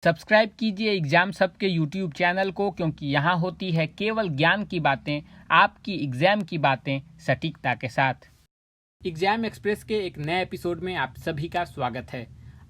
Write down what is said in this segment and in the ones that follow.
Subscribe कीजिए exam सब के यूट्यूब चैनल को, क्योंकि यहाँ होती है केवल ज्ञान की बातें, आपकी एग्जाम की बातें सटीकता के साथ। एग्जाम एक्सप्रेस के एक नए एपिसोड में आप सभी का स्वागत है।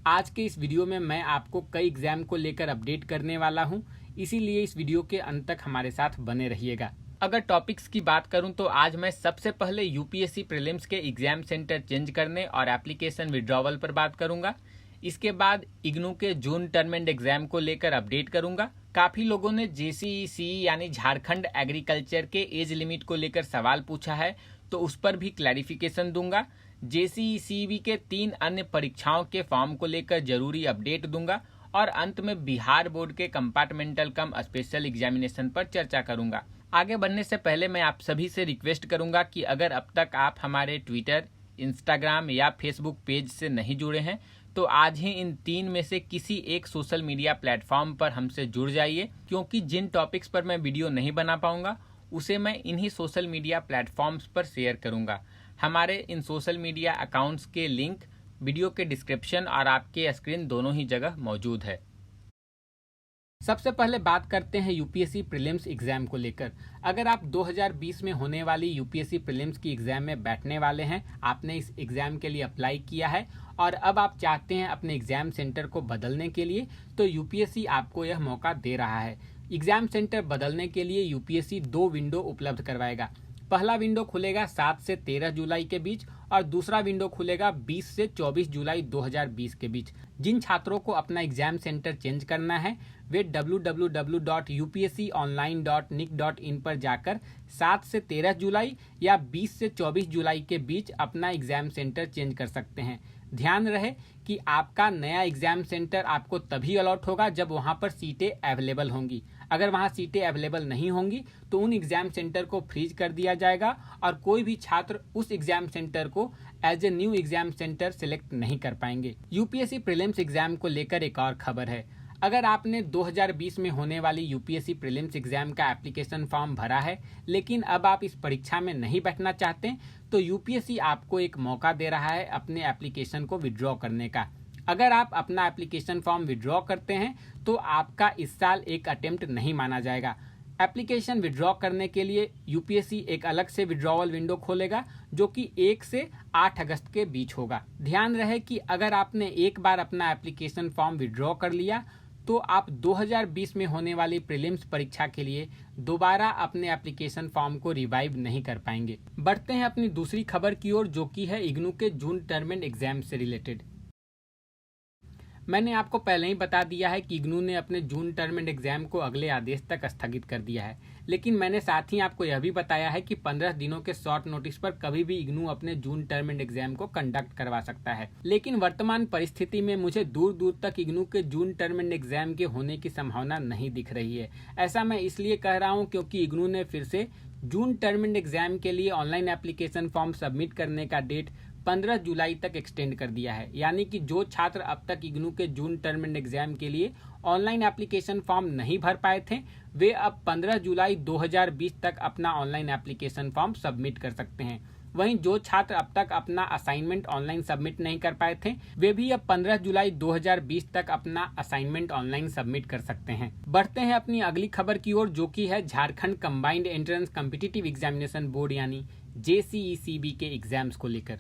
आज के इस वीडियो में मैं आपको कई एग्जाम को लेकर अपडेट करने वाला हूँ, इसीलिए इस वीडियो के अंत तक हमारे साथ बने रहिएगा। अगर टॉपिक्स की बात करूं तो आज मैं सबसे पहले यूपीएससी प्रीलिम्स के एग्जाम सेंटर चेंज करने और एप्लीकेशन विड्रॉवल पर बात करूंगा। इसके बाद इग्नू के जून टर्म एंड एग्जाम को लेकर अपडेट करूंगा। काफी लोगों ने जेसीईसी यानी झारखंड एग्रीकल्चर के एज लिमिट को लेकर सवाल पूछा है, तो उस पर भी क्लैरिफिकेशन दूंगा। जेसीईसीबी के 3 अन्य परीक्षाओं के फॉर्म को लेकर जरूरी अपडेट दूंगा और अंत में बिहार बोर्ड के कंपार्टमेंटल कम स्पेशल एग्जामिनेशन पर चर्चा करूंगा। आगे बढ़ने से पहले मैं आप सभी से रिक्वेस्ट करूंगा कि अगर अब तक आप हमारे ट्विटर, इंस्टाग्राम या फेसबुक पेज से नहीं जुड़े हैं तो आज ही इन 3 में से किसी एक सोशल मीडिया प्लेटफॉर्म पर हमसे जुड़ जाइए, क्योंकि जिन टॉपिक्स पर मैं वीडियो नहीं बना पाऊंगा उसे मैं इन्हीं सोशल मीडिया प्लेटफॉर्म्स पर शेयर करूंगा। हमारे इन सोशल मीडिया अकाउंट्स के लिंक वीडियो के डिस्क्रिप्शन और आपके स्क्रीन दोनों ही जगह मौजूद है। सबसे पहले बात करते हैं यूपीएससी प्रीलिम्स एग्जाम को लेकर। अगर आप 2020 में होने वाली यूपीएससी प्रीलिम्स की एग्जाम में बैठने वाले हैं, आपने इस एग्जाम के लिए अप्लाई किया है और अब आप चाहते हैं अपने एग्जाम सेंटर को बदलने के लिए, तो यूपीएससी आपको यह मौका दे रहा है। एग्जाम सेंटर बदलने के लिए यूपीएससी 2 विंडो उपलब्ध करवाएगा। पहला विंडो खुलेगा 7 से 13 जुलाई के बीच और दूसरा विंडो खुलेगा 20 से 24 जुलाई 2020 के बीच। जिन छात्रों को अपना एग्जाम सेंटर चेंज करना है वे www.upsconline.nic.in पर जाकर 7 से 13 जुलाई या 20 से 24 जुलाई के बीच अपना एग्जाम सेंटर चेंज कर सकते हैं। ध्यान रहे कि आपका नया एग्जाम सेंटर आपको तभी अलॉट होगा जब वहां पर सीटें अवेलेबल होंगी। अगर वहां सीटें अवेलेबल नहीं होंगी तो उन एग्जाम सेंटर को फ्रीज कर दिया जाएगा और कोई भी छात्र उस एग्जाम सेंटर को as a new exam centre select नहीं कर पाएंगे। यूपीएससी प्रीलिम्स एग्जाम को लेकर एक और खबर है। अगर आपने 2020 में होने वाली यूपीएससी प्रीलिम्स एग्जाम का एप्लीकेशन फॉर्म भरा है लेकिन अब आप इस परीक्षा में नहीं बैठना चाहते, तो यूपीएससी आपको एक मौका दे रहा है अपने एप्लीकेशन को विड्रॉ करने का। अगर आप अपना एप्लीकेशन फॉर्म विड्रॉ करते हैं तो आपका इस साल एक अटेम्प्ट नहीं माना जाएगा। एप्लीकेशन विड्रॉ करने के लिए यूपीएससी एक अलग से विड्रॉवल विंडो खोलेगा जो कि 1 से 8 अगस्त के बीच होगा। ध्यान रहे कि अगर आपने एक बार अपना एप्लीकेशन फॉर्म विड्रॉ कर लिया तो आप 2020 में होने वाली प्रीलिम्स परीक्षा के लिए दोबारा अपने एप्लीकेशन फॉर्म को रिवाइव नहीं कर पाएंगे। बढ़ते हैं अपनी दूसरी खबर की ओर, जो कि है इग्नू के जून टर्म एंड एग्जाम से रिलेटेड। मैंने आपको पहले ही बता दिया है कि इग्नू ने अपने जून टर्म एंड एग्जाम को अगले आदेश तक स्थगित कर दिया है, लेकिन मैंने साथ ही आपको यह भी बताया है कि 15 दिनों के शॉर्ट नोटिस पर कभी भी इग्नू अपने जून टर्म एंड एग्जाम को कंडक्ट करवा सकता है। लेकिन वर्तमान परिस्थिति में मुझे दूर दूर तक इग्नू के जून टर्म एंड एग्जाम के होने की संभावना नहीं दिख रही है। ऐसा मैं इसलिए कह रहा हूँ क्योंकि इग्नू ने फिर से जून टर्म एंड एग्जाम के लिए ऑनलाइन एप्लीकेशन फॉर्म सबमिट करने का डेट 15 जुलाई तक एक्सटेंड कर दिया है। यानी कि जो छात्र अब तक इग्नू के जून टर्म एंड एग्जाम के लिए ऑनलाइन एप्लीकेशन फॉर्म नहीं भर पाए थे, वे अब 15 जुलाई 2020 तक अपना ऑनलाइन एप्लीकेशन फॉर्म सबमिट कर सकते हैं। वहीं जो छात्र अब तक अपना असाइनमेंट ऑनलाइन सबमिट नहीं कर पाए थे, वे भी अब 15 जुलाई 2020 तक अपना असाइनमेंट ऑनलाइन सबमिट कर सकते हैं। बढ़ते हैं अपनी अगली खबर की ओर, जो कि है Jharkhand combined entrance competitive examination board यानी जेसीईसीबी के एग्जाम्स को लेकर।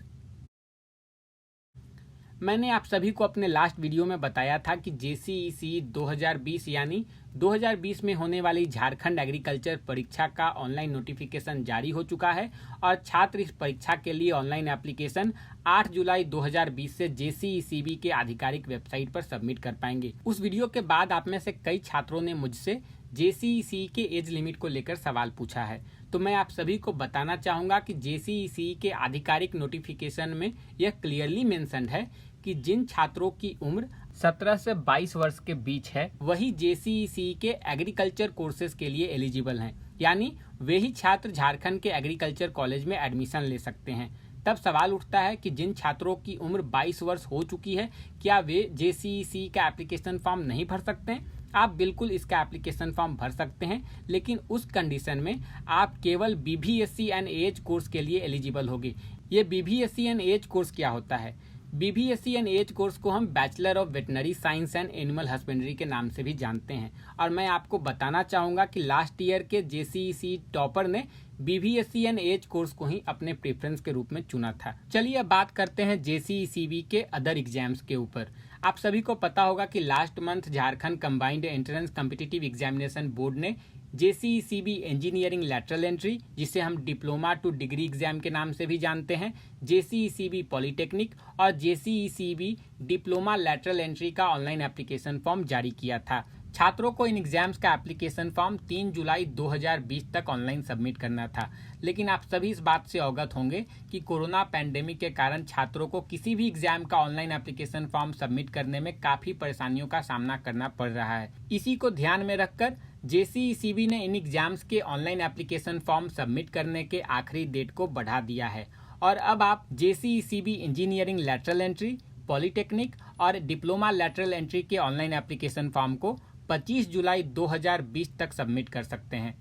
मैंने आप सभी को अपने लास्ट वीडियो में बताया था कि जेसीईसी 2020 यानी 2020 में होने वाली झारखंड एग्रीकल्चर परीक्षा का ऑनलाइन नोटिफिकेशन जारी हो चुका है और छात्र इस परीक्षा के लिए ऑनलाइन एप्लीकेशन 8 जुलाई 2020 से जेसीईसीबी के आधिकारिक वेबसाइट पर सबमिट कर पाएंगे। उस वीडियो के बाद आप में से कई छात्रों ने मुझसे जेसीईसी के एज लिमिट को लेकर सवाल पूछा है, तो मैं आप सभी को बताना चाहूँगा कि जेसीईसी के आधिकारिक नोटिफिकेशन में यह क्लियरली मेंशन्ड है कि जिन छात्रों की उम्र 17 से 22 वर्ष के बीच है वही जेसीईसी के एग्रीकल्चर कोर्सेज के लिए एलिजिबल हैं। यानी वे ही छात्र झारखंड के एग्रीकल्चर कॉलेज में एडमिशन ले सकते हैं। तब सवाल उठता है कि जिन छात्रों की उम्र 22 वर्ष हो चुकी है, क्या वे जेसीईसी का एप्लीकेशन फॉर्म नहीं भर सकते हैं? आप बिल्कुल इसका एप्लीकेशन फॉर्म भर सकते हैं, लेकिन उस कंडीशन में आप केवल बीबीएससी एंड एज कोर्स के लिए एलिजिबल होगी। ये बीबीएससी एंड एज कोर्स क्या होता है? BBSc एंड एज कोर्स को हम bachelor of veterinary science and animal husbandry के नाम से भी जानते हैं और मैं आपको बताना चाहूँगा कि लास्ट ईयर के JCEC टॉपर ने BBSc एंड एज कोर्स को ही अपने प्रेफरेंस के रूप में चुना था। चलिए अब बात करते हैं JCECB के अदर एग्जाम्स के ऊपर। आप सभी को पता होगा कि last month Jharkhand combined entrance competitive examination board ने JCECB इंजीनियरिंग लैटरल एंट्री, जिसे हम डिप्लोमा टू डिग्री एग्जाम के नाम से भी जानते हैं, JCECB पॉलिटेक्निक और JCECB डिप्लोमा लैटरल एंट्री का ऑनलाइन एप्लीकेशन फॉर्म जारी किया था। छात्रों को इन एग्जाम्स का एप्लीकेशन फॉर्म 3 जुलाई 2020 तक ऑनलाइन सबमिट करना था, लेकिन आप सभी इस बात से अवगत होंगे कि कोरोना पैंडेमिक के कारण छात्रों को किसी भी एग्जाम का ऑनलाइन एप्लीकेशन फॉर्म सबमिट करने में काफ़ी परेशानियों का सामना करना पड़ रहा है। इसी को ध्यान में रखकर JCECB ने इन एग्जाम्स के ऑनलाइन एप्लीकेशन फॉर्म सबमिट करने के आखिरी डेट को बढ़ा दिया है और अब आप JCECB engineering lateral entry, polytechnic और डिप्लोमा लैटरल एंट्री के ऑनलाइन एप्लीकेशन फॉर्म को 25 जुलाई 2020 तक सबमिट कर सकते हैं।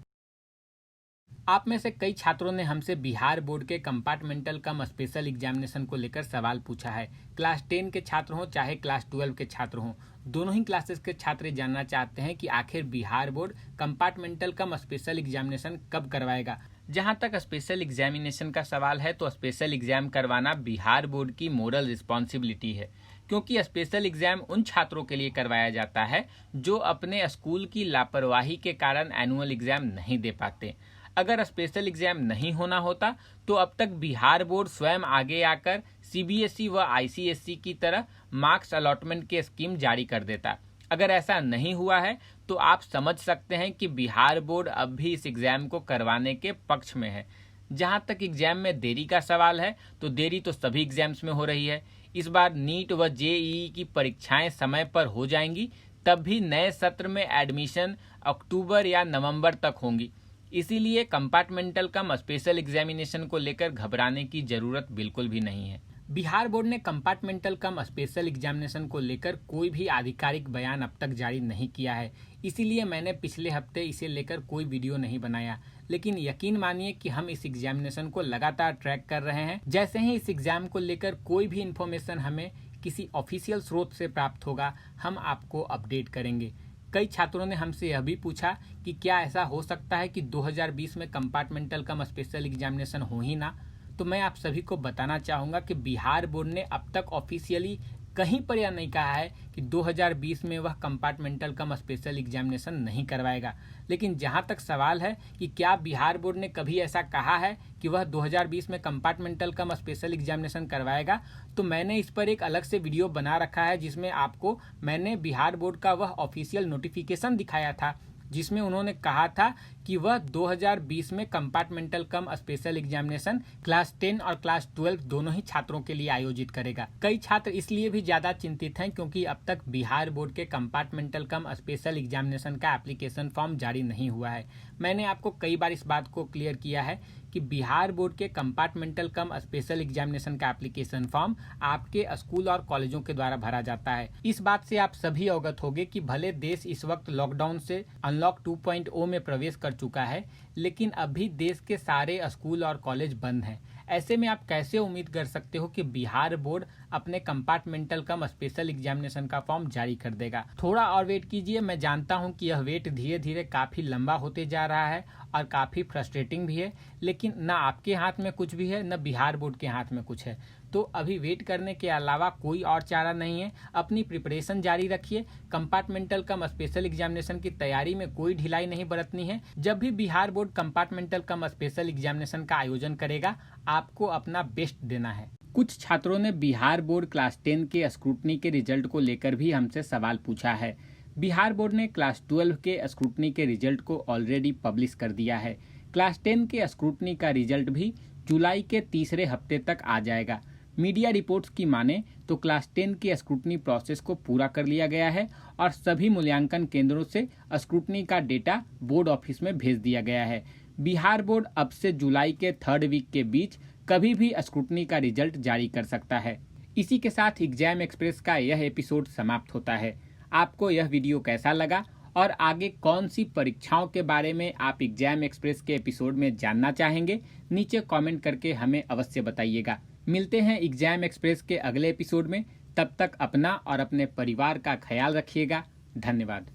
आप में से कई छात्रों ने हमसे बिहार बोर्ड के कंपार्टमेंटल कम स्पेशल एग्जामिनेशन को लेकर सवाल पूछा है। क्लास 10 के छात्र हों चाहे क्लास 12 के छात्र हों, दोनों ही क्लासेस के छात्र जानना चाहते हैं कि आखिर बिहार बोर्ड कंपार्टमेंटल कम स्पेशल एग्जामिनेशन कब करवाएगा। जहां तक स्पेशल एग्जामिनेशन का सवाल है तो स्पेशल एग्जाम करवाना बिहार बोर्ड की मोरल रिस्पॉन्सिबिलिटी है, क्योंकि स्पेशल एग्जाम उन छात्रों के लिए करवाया जाता है जो अपने स्कूल की लापरवाही के कारण एनुअल एग्जाम नहीं दे पाते। अगर स्पेशल एग्जाम नहीं होना होता तो अब तक बिहार बोर्ड स्वयं आगे आकर CBSE व ICSE की तरह मार्क्स अलॉटमेंट की स्कीम जारी कर देता। अगर ऐसा नहीं हुआ है तो आप समझ सकते हैं कि बिहार बोर्ड अब भी इस एग्जाम को करवाने के पक्ष में है। जहां तक एग्जाम में देरी का सवाल है तो देरी तो सभी एग्जाम्स में हो रही है। इस बार नीट व JEE की परीक्षाएं समय पर हो जाएंगी, तब भी नए सत्र में एडमिशन अक्टूबर या नवंबर तक होंगी। इसीलिए कंपार्टमेंटल कम स्पेशल एग्जामिनेशन को लेकर घबराने की जरूरत बिल्कुल भी नहीं है। बिहार बोर्ड ने कंपार्टमेंटल कम स्पेशल एग्जामिनेशन को लेकर कोई भी आधिकारिक बयान अब तक जारी नहीं किया है, इसीलिए मैंने पिछले हफ्ते इसे लेकर कोई वीडियो नहीं बनाया। लेकिन यकीन मानिए कि हम इस एग्जामिनेशन को लगातार ट्रैक कर रहे हैं। जैसे ही इस एग्जाम को लेकर कोई भी इन्फॉर्मेशन हमें किसी ऑफिशियल स्रोत से प्राप्त होगा, हम आपको अपडेट करेंगे। कई छात्रों ने हमसे यह भी पूछा कि क्या ऐसा हो सकता है कि 2020 में कंपार्टमेंटल कम स्पेशल एग्जामिनेशन हो ही ना। तो मैं आप सभी को बताना चाहूँगा कि बिहार बोर्ड ने अब तक ऑफिशियली कहीं पर यह नहीं कहा है कि 2020 में वह कंपार्टमेंटल कम स्पेशल एग्जामिनेशन नहीं करवाएगा। लेकिन जहां तक सवाल है कि क्या बिहार बोर्ड ने कभी ऐसा कहा है कि वह 2020 में कंपार्टमेंटल कम स्पेशल एग्जामिनेशन करवाएगा, तो मैंने इस पर एक अलग से वीडियो बना रखा है जिसमें आपको मैंने बिहार बोर्ड का वह ऑफिशियल नोटिफिकेशन दिखाया था, जिसमें उन्होंने कहा था कि वह 2020 में कंपार्टमेंटल कम स्पेशल एग्जामिनेशन क्लास 10 और क्लास 12 दोनों ही छात्रों के लिए आयोजित करेगा। कई छात्र इसलिए भी ज़्यादा चिंतित हैं क्योंकि अब तक बिहार बोर्ड के कंपार्टमेंटल कम स्पेशल एग्जामिनेशन का एप्लीकेशन फॉर्म जारी नहीं हुआ है। मैंने आपको कई बार इस बात को क्लियर किया है कि बिहार बोर्ड के कंपार्टमेंटल कम स्पेशल एग्जामिनेशन का एप्लीकेशन फॉर्म आपके स्कूल और कॉलेजों के द्वारा भरा जाता है। इस बात से आप सभी अवगत होंगे कि भले देश इस वक्त लॉकडाउन से अनलॉक 2.0 में प्रवेश कर चुका है, लेकिन अभी देश के सारे स्कूल और कॉलेज बंद हैं। ऐसे में आप कैसे उम्मीद कर सकते हो कि बिहार बोर्ड अपने कंपार्टमेंटल कम स्पेशल एग्जामिनेशन का फॉर्म जारी कर देगा। थोड़ा और वेट कीजिए। मैं जानता हूं कि यह वेट धीरे धीरे काफ़ी लंबा होते जा रहा है और काफ़ी फ्रस्ट्रेटिंग भी है, लेकिन न आपके हाथ में कुछ भी है न बिहार बोर्ड के हाथ में कुछ है। तो अभी वेट करने के अलावा कोई और चारा नहीं है। अपनी प्रिपरेशन जारी रखिए। कंपार्टमेंटल कम स्पेशल एग्जामिनेशन की तैयारी में कोई ढिलाई नहीं बरतनी है। जब भी बिहार बोर्ड कंपार्टमेंटल कम स्पेशल एग्जामिनेशन का आयोजन करेगा, आपको अपना बेस्ट देना है। कुछ छात्रों ने बिहार बोर्ड क्लास 10 के स्क्रूटनी के रिजल्ट को लेकर भी हमसे सवाल पूछा है। बिहार बोर्ड ने क्लास 12 के स्क्रूटनी के रिजल्ट को ऑलरेडी पब्लिश कर दिया है। क्लास 10 के स्क्रूटनी का रिजल्ट भी जुलाई के तीसरे हफ्ते तक आ जाएगा। मीडिया रिपोर्ट्स की माने तो क्लास 10 की स्क्रूटनी प्रोसेस को पूरा कर लिया गया है और सभी मूल्यांकन केंद्रों से स्क्रूटनी का डेटा बोर्ड ऑफिस में भेज दिया गया है। बिहार बोर्ड अब से जुलाई के 3rd वीक के बीच कभी भी स्क्रूटनी का रिजल्ट जारी कर सकता है। इसी के साथ एग्जाम एक्सप्रेस का यह एपिसोड समाप्त होता है। आपको यह वीडियो कैसा लगा और आगे कौन सी परीक्षाओं के बारे में आप एग्जाम एक्सप्रेस के एपिसोड में जानना चाहेंगे, नीचे कमेंट करके हमें अवश्य बताइएगा। मिलते हैं एग्जाम एक्सप्रेस के अगले एपिसोड में। तब तक अपना और अपने परिवार का ख्याल रखिएगा। धन्यवाद।